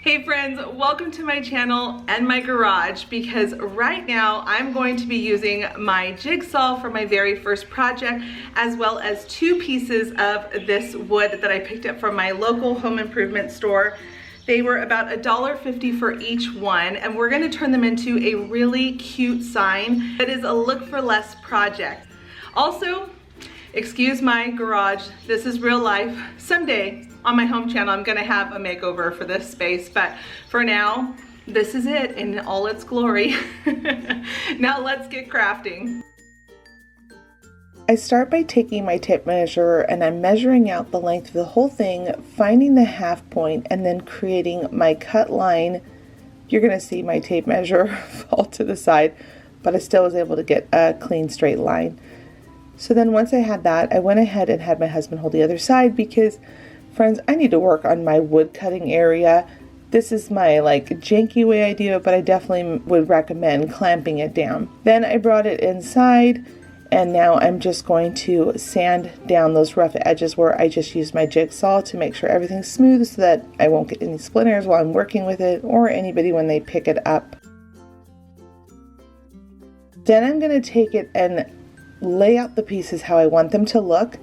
Hey friends, welcome to my channel and my garage, because right now I'm going to be using my jig saw for my very first project, as well as two pieces of this wood that I picked up from my local home improvement store. They were about $1.50 for each one, and we're going to turn them into a really cute sign that is a look for less project. Also, excuse my garage, this is real life. Someday on my home channel I'm gonna have a makeover for this space, but for now this is it in all its glory. Now let's get crafting. I start by taking my tape measure and I'm measuring out the length of the whole thing, finding the half point, and then creating my cut line. You're gonna see my tape measure fall to the side, but I still was able to get a clean straight line. So then once I had that, I went ahead and had my husband hold the other side because, friends, I need to work on my wood cutting area. This is my janky way I do it, but I definitely would recommend clamping it down. Then I brought it inside, and now I'm just going to sand down those rough edges where I just use my jigsaw to make sure everything's smooth so that I won't get any splinters while I'm working with it, or anybody when they pick it up. Then I'm going to take it and lay out the pieces how I want them to look,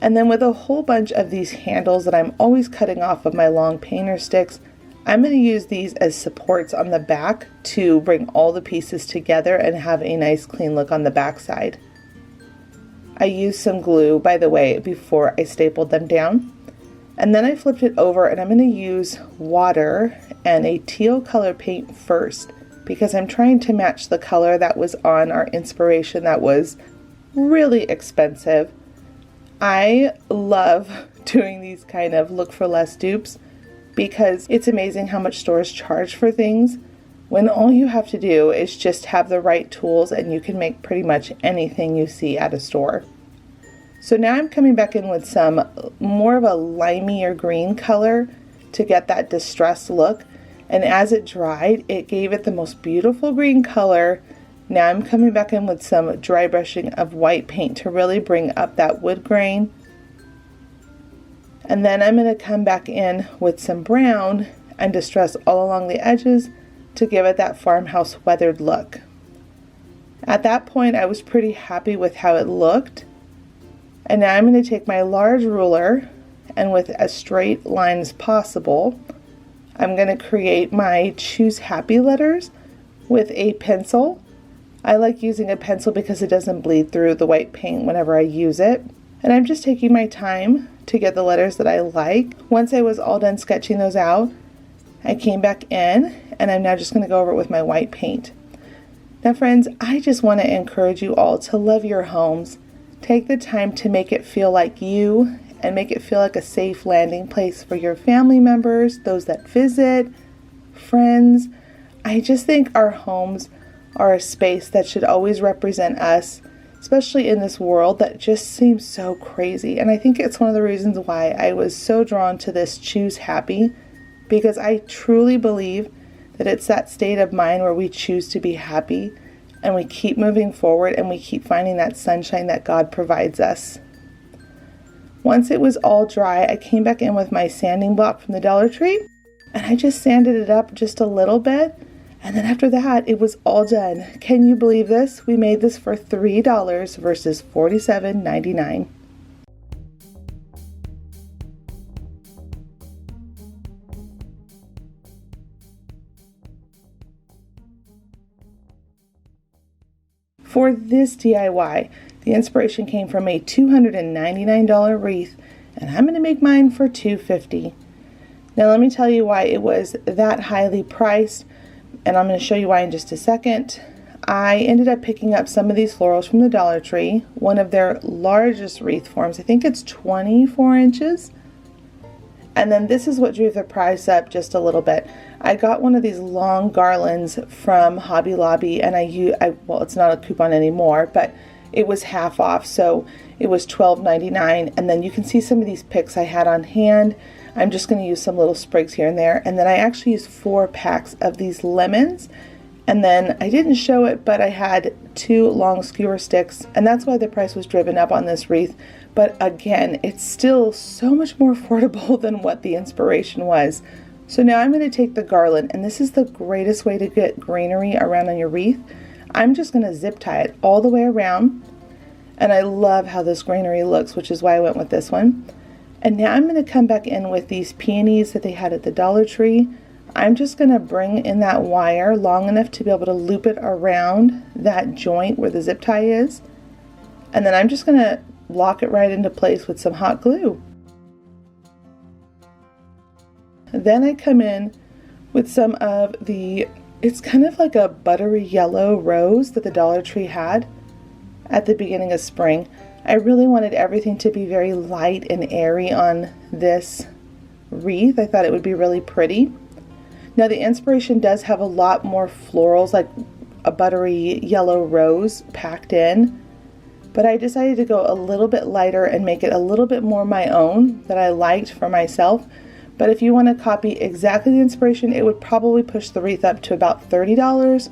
and then with a whole bunch of these handles that I'm always cutting off of my long painter sticks, I'm going to use these as supports on the back to bring all the pieces together and have a nice clean look on the back side. I used some glue, by the way, before I stapled them down, and then I flipped it over and I'm going to use water and a teal color paint first because I'm trying to match the color that was on our inspiration that was really expensive. I love doing these kind of look for less dupes because it's amazing how much stores charge for things when all you have to do is just have the right tools and you can make pretty much anything you see at a store. So now I'm coming back in with some more of a limey or green color to get that distressed look, and as it dried it gave it the most beautiful green color. Now I'm coming back in with some dry brushing of white paint to really bring up that wood grain. And then I'm going to come back in with some brown and distress all along the edges to give it that farmhouse weathered look. At that point I was pretty happy with how it looked. And now I'm going to take my large ruler and with as straight line as possible, I'm going to create my choose happy letters with a pencil. I like using a pencil because it doesn't bleed through the white paint whenever I use it. And I'm just taking my time to get the letters that I like. Once I was all done sketching those out, I came back in and I'm now just going to go over it with my white paint. Now friends, I just want to encourage you all to love your homes. Take the time to make it feel like you and make it feel like a safe landing place for your family members, those that visit, friends. I just think our homes are a space that should always represent us, especially in this world that just seems so crazy. And I think it's one of the reasons why I was so drawn to this choose happy, because I truly believe that it's that state of mind where we choose to be happy and we keep moving forward and we keep finding that sunshine that God provides us. Once it was all dry, I came back in with my sanding block from the Dollar Tree and I just sanded it up just a little bit. And then after that, it was all done. Can you believe this? We made this for $3 versus $47.99. For this DIY, the inspiration came from a $299 wreath, and I'm going to make mine for $250. Now let me tell you why it was that highly priced, and I'm going to show you why in just a second. I ended up picking up some of these florals from the Dollar Tree, one of their largest wreath forms. I think it's 24 inches. And then this is what drove the price up just a little bit. I got one of these long garlands from Hobby Lobby, and well, it's not a coupon anymore, but it was half off, so it was $12.99. And then you can see some of these picks I had on hand. I'm just going to use some little sprigs here and there. And then I actually used 4 packs of these lemons. And then I didn't show it, but I had 2 long skewer sticks, and that's why the price was driven up on this wreath. But again, it's still so much more affordable than what the inspiration was. So now I'm going to take the Garland, and this is the greatest way to get greenery around on your wreath. I'm just going to zip tie it all the way around, and I love how this greenery looks, which is why I went with this one. And now I'm going to come back in with these peonies that they had at the Dollar Tree. I'm just going to bring in that wire long enough to be able to loop it around that joint where the zip tie is, and then I'm just going to lock it right into place with some hot glue. Then I come in with some of the, it's kind of like a buttery yellow rose that the Dollar Tree had at the beginning of spring. I really wanted everything to be very light and airy on this wreath. I thought it would be really pretty. Now the inspiration does have a lot more florals, like a buttery yellow rose packed in, but I decided to go a little bit lighter and make it a little bit more my own that I liked for myself. But if you want to copy exactly the inspiration, it would probably push the wreath up to about $30,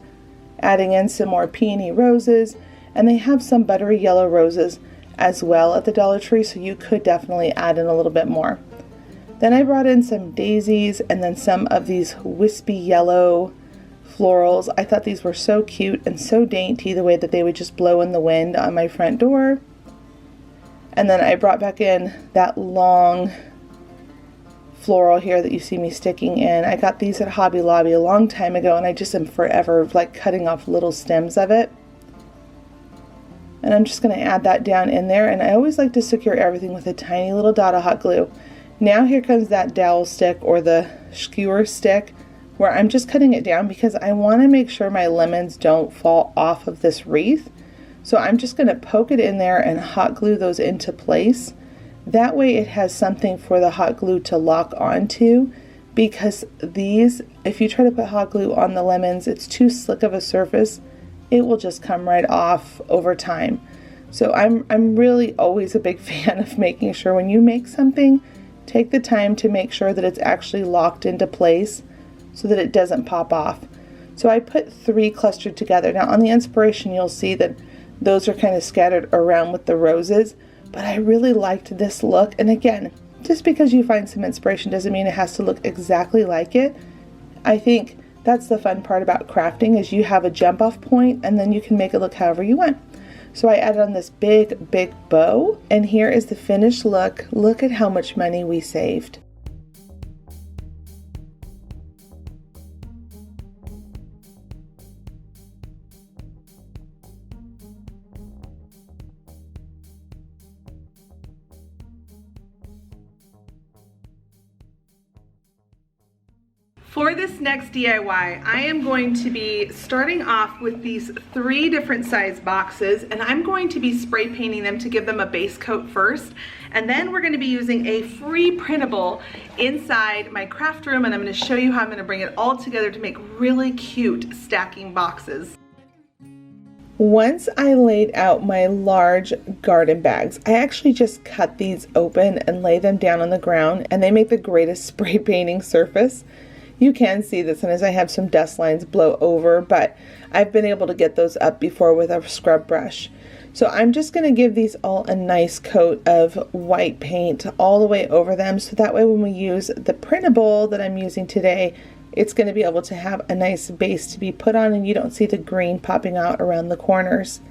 adding in some more peony roses, and they have some buttery yellow roses as well at the Dollar Tree, so you could definitely add in a little bit more. Then I brought in some daisies and then some of these wispy yellow florals. I thought these were so cute and so dainty, the way that they would just blow in the wind on my front door. And then I brought back in that long floral here that you see me sticking in. I got these at Hobby Lobby a long time ago, and I just am forever like cutting off little stems of it. And I'm just going to add that down in there, and I always like to secure everything with a tiny little dot of hot glue. Now here comes that dowel stick or the skewer stick, where I'm just cutting it down because I want to make sure my lemons don't fall off of this wreath. So I'm just going to poke it in there and hot glue those into place. That way it has something for the hot glue to lock onto, because these, if you try to put hot glue on the lemons, it's too slick of a surface. It will just come right off over time. So I'm really always a big fan of making sure when you make something, take the time to make sure that it's actually locked into place so that it doesn't pop off. So I put 3 clustered together. Now on the inspiration, you'll see that those are kind of scattered around with the roses, but I really liked this look. And again, just because you find some inspiration doesn't mean it has to look exactly like it. I think that's the fun part about crafting, is you have a jump off point and then you can make it look however you want. So I added on this big bow, and here is the finished look. Look at how much money we saved. For this next DIY, I am going to be starting off with these 3 different size boxes, and I'm going to be spray painting them to give them a base coat first. And then we're going to be using a free printable inside my craft room, and I'm going to show you how I'm going to bring it all together to make really cute stacking boxes. Once I laid out my large garden bags, I actually just cut these open and lay them down on the ground, and they make the greatest spray painting surface. You can see this, and as I have some dust lines blow over, but I've been able to get those up before with a scrub brush. So I'm just going to give these all a nice coat of white paint all the way over them, so that way when we use the printable that I'm using today, it's going to be able to have a nice base to be put on, and you don't see the green popping out around the corners.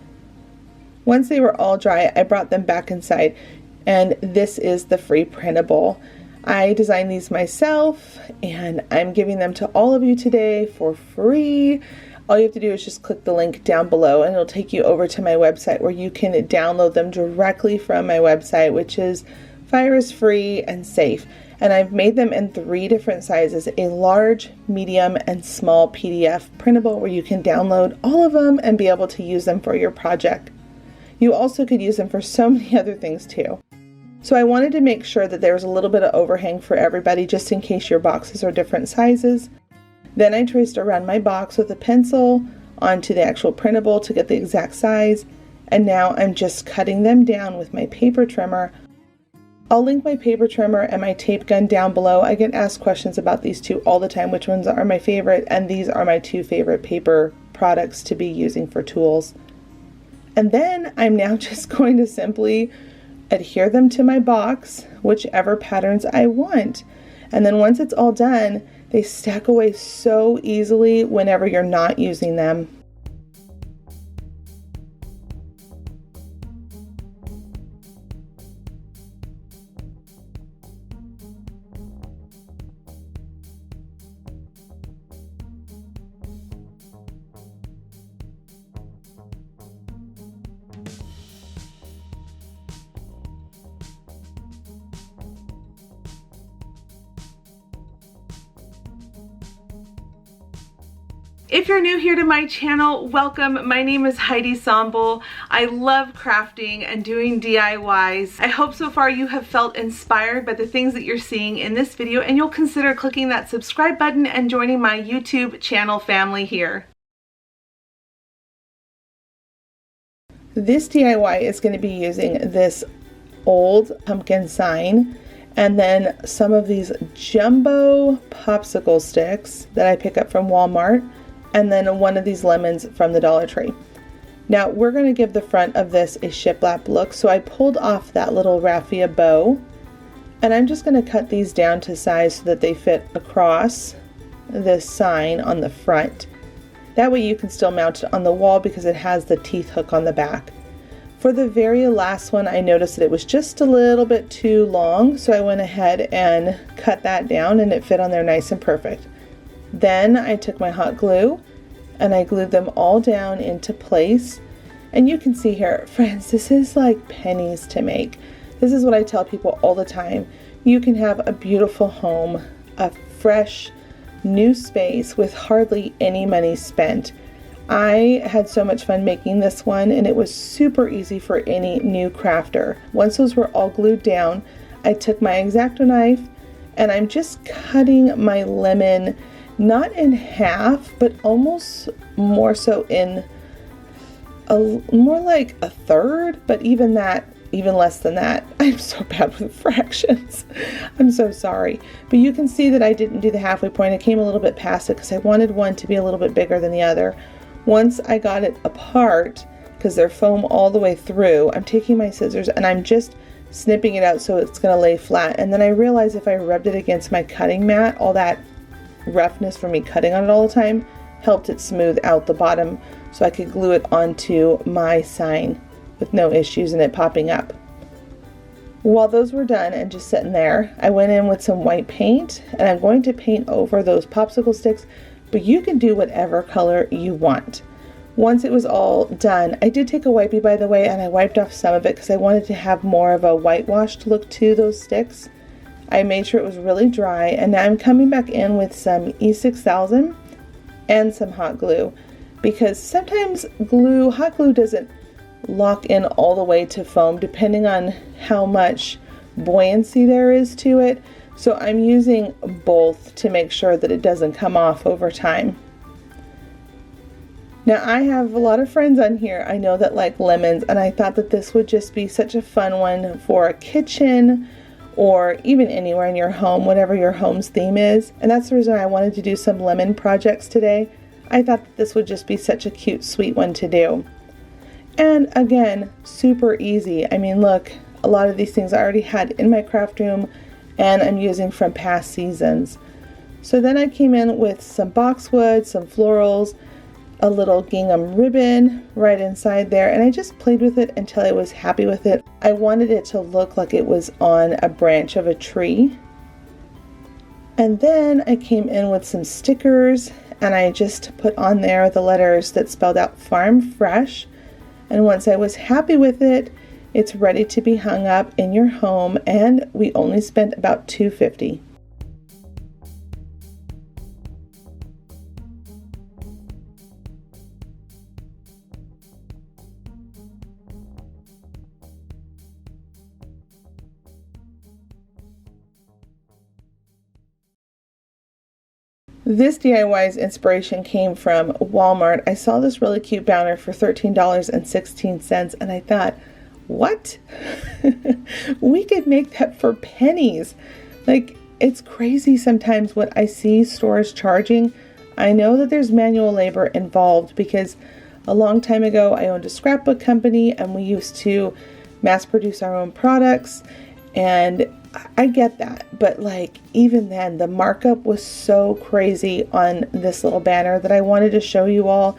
Once they were all dry, I brought them back inside, and this is the free printable. I designed these myself, and I'm giving them to all of you today for free. All you have to do is just click the link down below, and it'll take you over to my website where you can download them directly from my website, which is virus free and safe. And I've made them in 3 different sizes: a large, medium, and small PDF printable, where you can download all of them and be able to use them for your project. You also could use them for so many other things too. So I wanted to make sure that there was a little bit of overhang for everybody, just in case your boxes are different sizes. Then I traced around my box with a pencil onto the actual printable to get the exact size, and now I'm just cutting them down with my paper trimmer. I'll link my paper trimmer and my tape gun down below. I get asked questions about these 2 all the time, which ones are my favorite, and these are my 2 favorite paper products to be using for tools. And then I'm now just going to simply adhere them to my box, whichever patterns I want. And then once it's all done, They stack away so easily whenever you're not using them. If you're new here to my channel, welcome. My name is Heidi Sombel. I love crafting and doing DIYs. I hope so far you have felt inspired by the things that you're seeing in this video, and you'll consider clicking that subscribe button and joining my YouTube channel family here. This DIY is going to be using this old pumpkin sign and then some of these jumbo popsicle sticks that I pick up from Walmart, and then one of these lemons from the Dollar Tree. Now we're going to give the front of this a shiplap look, so I pulled off that little raffia bow, and I'm just going to cut these down to size so that they fit across this sign on the front. That way you can still mount it on the wall because it has the teeth hook on the back. For the very last one, I noticed that it was just a little bit too long, so I went ahead and cut that down, and it fit on there nice and perfect. Then I took my hot glue and I glued them all down into place. And you can see here, friends, this is like pennies to make. This is what I tell people all the time. You can have a beautiful home, a fresh, new space with hardly any money spent. I had so much fun making this one, and it was super easy for any new crafter. Once those were all glued down, I took my X-Acto knife and I'm just cutting my lemon not in half, but almost more so in more like a third, but even less than that. I'm so bad with fractions. I'm so sorry. But you can see that I didn't do the halfway point. I came a little bit past it because I wanted one to be a little bit bigger than the other. Once I got it apart, because they're foam all the way through, I'm taking my scissors and I'm just snipping it out so it's going to lay flat. And then I realized if I rubbed it against my cutting mat, all that roughness from me cutting on it all the time helped it smooth out the bottom so I could glue it onto my sign with no issues in it popping up. While those were done and just sitting there, I went in with some white paint and I'm going to paint over those popsicle sticks, but you can do whatever color you want. Once it was all done, I did take a wipey, by the way, and I wiped off some of it because I wanted to have more of a whitewashed look to those sticks. I made sure it was really dry, and now I'm coming back in with some E6000 and some hot glue, because sometimes hot glue doesn't lock in all the way to foam depending on how much buoyancy there is to it. So I'm using both to make sure that it doesn't come off over time. Now I have a lot of friends on here I know that like lemons, and I thought that this would just be such a fun one for a kitchen or even anywhere in your home, whatever your home's theme is. And that's the reason I wanted to do some lemon projects today. I thought that this would just be such a cute, sweet one to do. And again, super easy. I mean, look, a lot of these things I already had in my craft room and I'm using from past seasons. So then I came in with some boxwood, some florals, a little gingham ribbon right inside there, and I just played with it until I was happy with it. I wanted it to look like it was on a branch of a tree. And then I came in with some stickers and I just put on there the letters that spelled out Farm Fresh. And once I was happy with it, it's ready to be hung up in your home, and we only spent about $2.50. This DIY's inspiration came from Walmart. I saw this really cute banner for $13.16 and I thought, what? We could make that for pennies. Like, it's crazy sometimes what I see stores charging. I know that there's manual labor involved because a long time ago I owned a scrapbook company and we used to mass produce our own products, and I get that, but like even then the markup was so crazy on this little banner that I wanted to show you all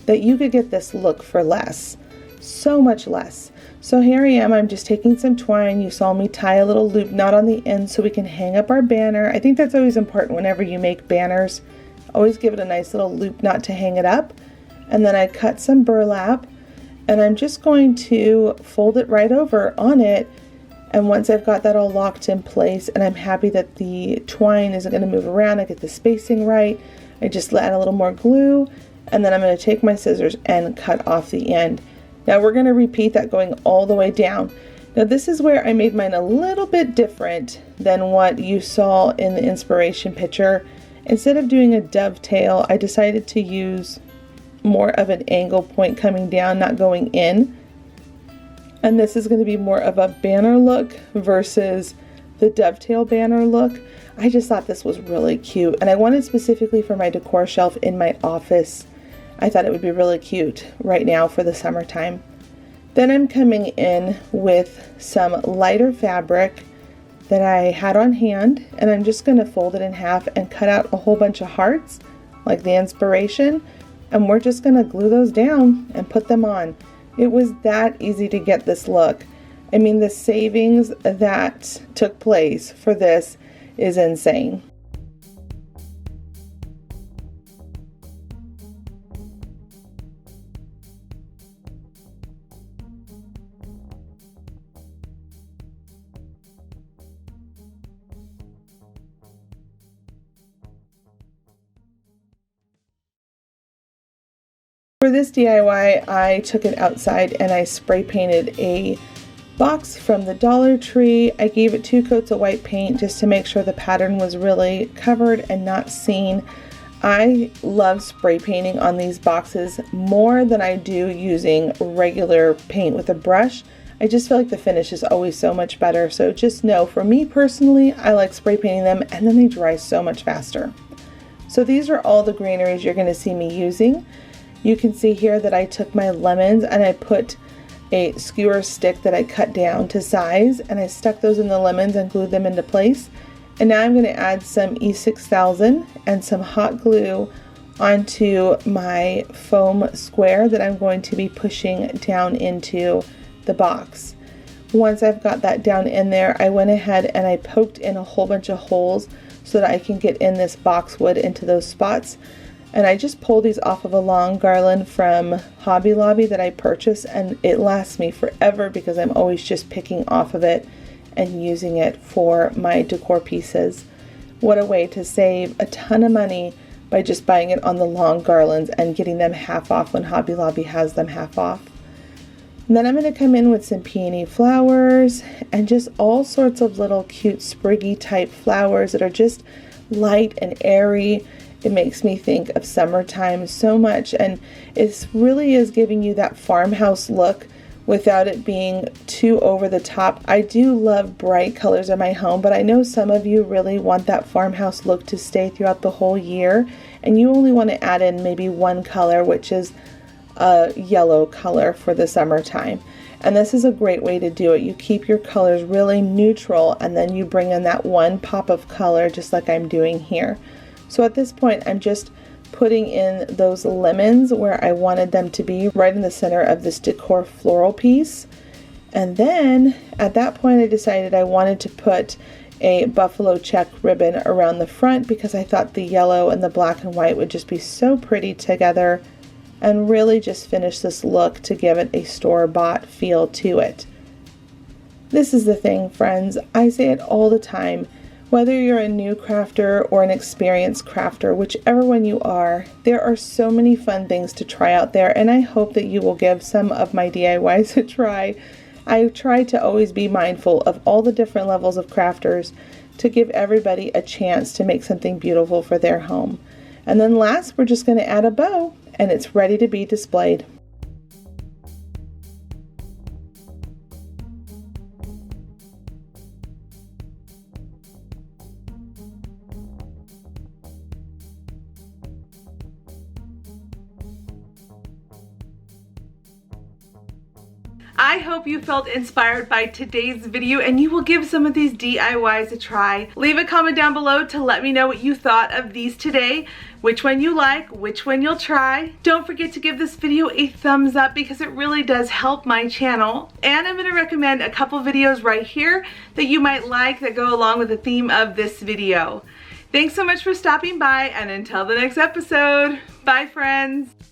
that you could get this look for less, so much less. So here I am, I'm just taking some twine. You saw me tie a little loop knot on the end so we can hang up our banner. I think that's always important whenever you make banners. Always give it a nice little loop knot to hang it up. And then I cut some burlap and I'm just going to fold it right over on it. And once I've got that all locked in place and I'm happy that the twine isn't going to move around, I get the spacing right, I just add a little more glue and then I'm going to take my scissors and cut off the end. Now we're going to repeat that going all the way down. Now this is where I made mine a little bit different than what you saw in the inspiration picture. Instead of doing a dovetail, I decided to use more of an angle point coming down, not going in. And this is going to be more of a banner look versus the dovetail banner look. I just thought this was really cute and I wanted specifically for my decor shelf in my office. I thought it would be really cute right now for the summertime. Then I'm coming in with some lighter fabric that I had on hand and I'm just going to fold it in half and cut out a whole bunch of hearts like the inspiration, and we're just going to glue those down and put them on. It was that easy to get this look. I mean, the savings that took place for this is insane. For this DIY, I took it outside and I spray painted a box from the Dollar Tree. I gave it 2 coats of white paint just to make sure the pattern was really covered and not seen. I love spray painting on these boxes more than I do using regular paint with a brush. I just feel like the finish is always so much better. So just know, for me personally, I like spray painting them and then they dry so much faster. So these are all the greeneries you're going to see me using. You can see here that I took my lemons and I put a skewer stick that I cut down to size and I stuck those in the lemons and glued them into place. And now I'm going to add some E6000 and some hot glue onto my foam square that I'm going to be pushing down into the box. Once I've got that down in there, I went ahead and I poked in a whole bunch of holes so that I can get in this boxwood into those spots. And I just pulled these off of a long garland from Hobby Lobby that I purchased, and it lasts me forever because I'm always just picking off of it and using it for my decor pieces. What a way to save a ton of money by just buying it on the long garlands and getting them half off when Hobby Lobby has them half off. And then I'm going to come in with some peony flowers and just all sorts of little cute spriggy type flowers that are just light and airy. It makes me think of summertime so much, and it really is giving you that farmhouse look without it being too over the top. I do love bright colors in my home, but I know some of you really want that farmhouse look to stay throughout the whole year, and you only want to add in maybe one color, which is a yellow color for the summertime. And this is a great way to do it. You keep your colors really neutral, and then you bring in that one pop of color just like I'm doing here. So at this point, I'm just putting in those lemons where I wanted them to be, right in the center of this decor floral piece. And then at that point, I decided I wanted to put a buffalo check ribbon around the front because I thought the yellow and the black and white would just be so pretty together and really just finish this look to give it a store-bought feel to it. This is the thing, friends. I say it all the time. Whether you're a new crafter or an experienced crafter, whichever one you are, there are so many fun things to try out there, and I hope that you will give some of my DIYs a try. I try to always be mindful of all the different levels of crafters to give everybody a chance to make something beautiful for their home. And then last, we're just going to add a bow, and it's ready to be displayed. I hope you felt inspired by today's video and you will give some of these DIYs a try. Leave a comment down below to let me know what you thought of these today, which one you like, which one you'll try. Don't forget to give this video a thumbs up because it really does help my channel. And I'm going to recommend a couple videos right here that you might like that go along with the theme of this video. Thanks so much for stopping by, and until the next episode, bye friends.